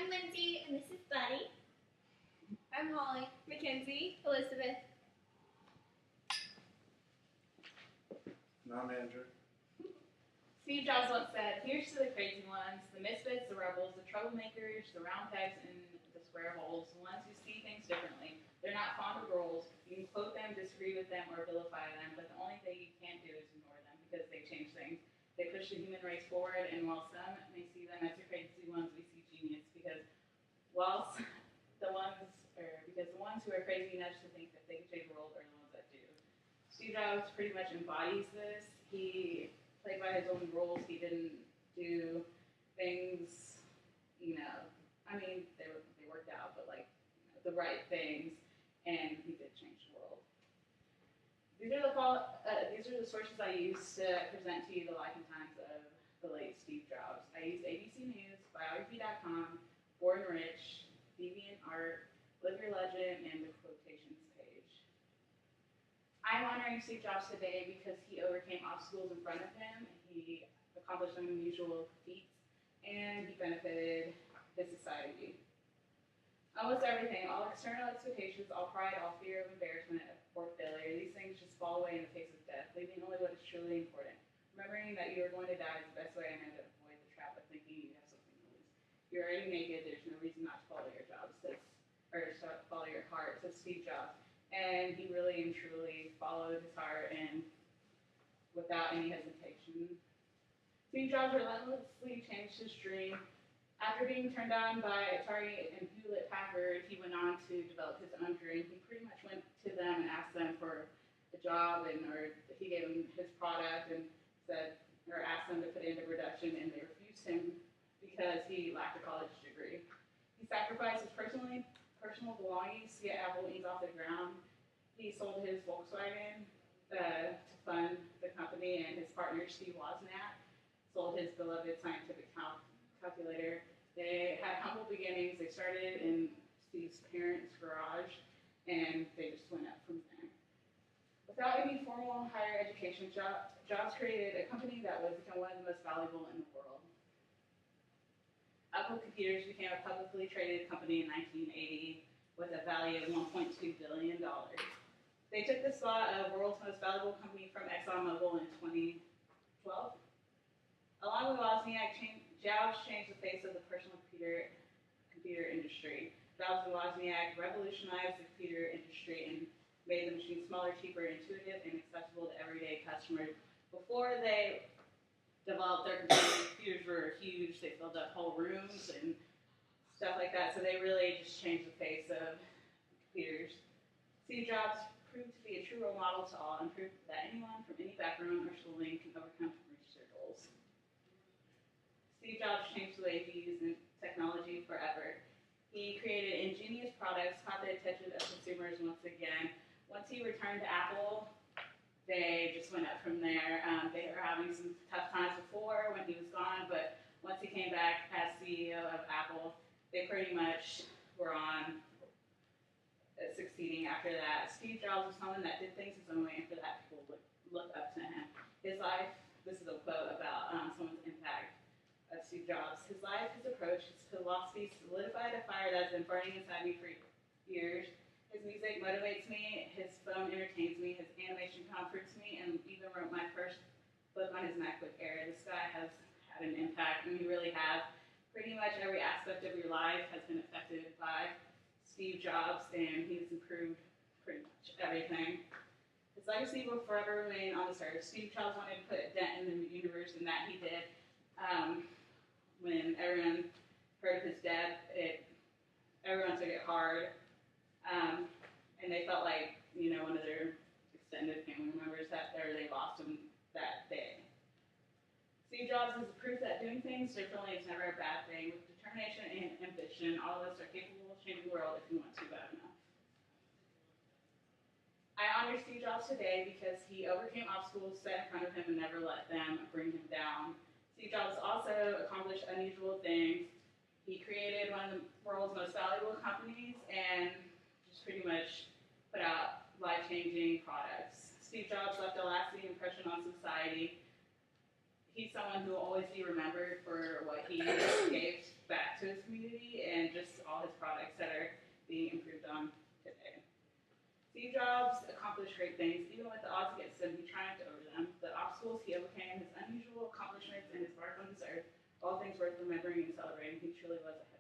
Lindsay, and this is Buddy. I'm Holly. Mackenzie. Elizabeth. And I'm Andrew. Steve Jobs once said, "Here's to the crazy ones, the misfits, the rebels, the troublemakers, the round pegs in the square holes, the ones who see things differently. They're not fond of roles. You can quote them, disagree with them, or vilify them, but the only thing you can't do is ignore them because they change things. They push the human race forward, and while some may see them as the crazy ones, we see genius because whilst the ones who are crazy enough to think that they can change the world are the ones that do." Steve Jobs pretty much embodies this. He played by his own rules. He didn't do things, they worked out, but the right things, and he did change the world. These are the sources I use to present to you the life and times of the late Steve Jobs. I use ABC News, Biography.com, Born Rich, DeviantArt, Live Your Legend, and the quotations page. I'm honoring Steve Jobs today because he overcame obstacles in front of him, he accomplished unusual feats, and he benefited his society. Almost everything, all external expectations, all pride, all fear of embarrassment or failure, these things just fall away in the face of death, leaving only what is truly important. Remembering that you are going to die is the best way I know to avoid the trap of thinking you have something to lose. You're already naked, there's no reason not to follow your job, follow your heart, says Steve Jobs. And he really and truly followed his heart and without any hesitation. Steve Jobs relentlessly changed his dream. After being turned down by Atari and Hewlett Packard, he went on to develop his own dream. He pretty much went to them and asked them for a job, or he gave them his product and asked them to put it into production, and they refused him because he lacked a college degree. He sacrificed his personal belongings to get Apple Inc. off the ground. He sold his Volkswagen to fund the company, and his partner, Steve Wozniak, sold his beloved scientific calculator. They had humble beginnings. They started in Steve's parents' garage, and they just went up from there. Without any formal higher education, Jobs created a company that would become one of the most valuable in the world. Apple Computers became a publicly traded company in 1980 with a value of $1.2 billion. They took the spot of world's most valuable company from ExxonMobil in 2012. Along with Wozniak, Jobs changed the face of the personal computer industry. Jobs and Wozniak revolutionized the computer industry and made the machine smaller, cheaper, intuitive, and accessible to everyday customers. Before they developed their computers were huge. They filled up whole rooms and stuff like that. So they really just changed the face of computers. Steve Jobs proved to be a true role model to all and proved that anyone from any background or schooling can overcome and reach their goals. Steve Jobs changed the way we use technology forever. He created ingenious products, caught the attention of consumers once again. Once he returned to Apple, they just went up from there. They were having some tough times before when he was gone, but once he came back as CEO of Apple, they pretty much were on succeeding after that. Steve Jobs was someone that did things his own way, and for that, people would look up to him. His life, this is a quote about someone's impact of Steve Jobs. His life, his approach, his philosophy solidified a fire that's been burning inside me for years. His music motivates me, his phone entertains me, his animation comforts me, and even wrote my first book on his MacBook Air. This guy has had an impact, and he really has. Pretty much every aspect of your life has been affected by Steve Jobs, and he's improved pretty much everything. His legacy will forever remain on this earth. Steve Jobs wanted to put a dent in the universe, and that he did. When everyone heard of his death, everyone took it hard. And they felt like, one of their extended family members they lost him that day. Steve Jobs is proof that doing things differently is never a bad thing. With determination and ambition, all of us are capable of changing the world if we want to bad enough. I honor Steve Jobs today because he overcame obstacles set in front of him and never let them bring him down. Steve Jobs also accomplished unusual things. He created one of the world's most valuable companies and just pretty much put out life-changing products. Steve Jobs left a lasting impression on society. He's someone who will always be remembered for what he gave back to his community and and he truly was a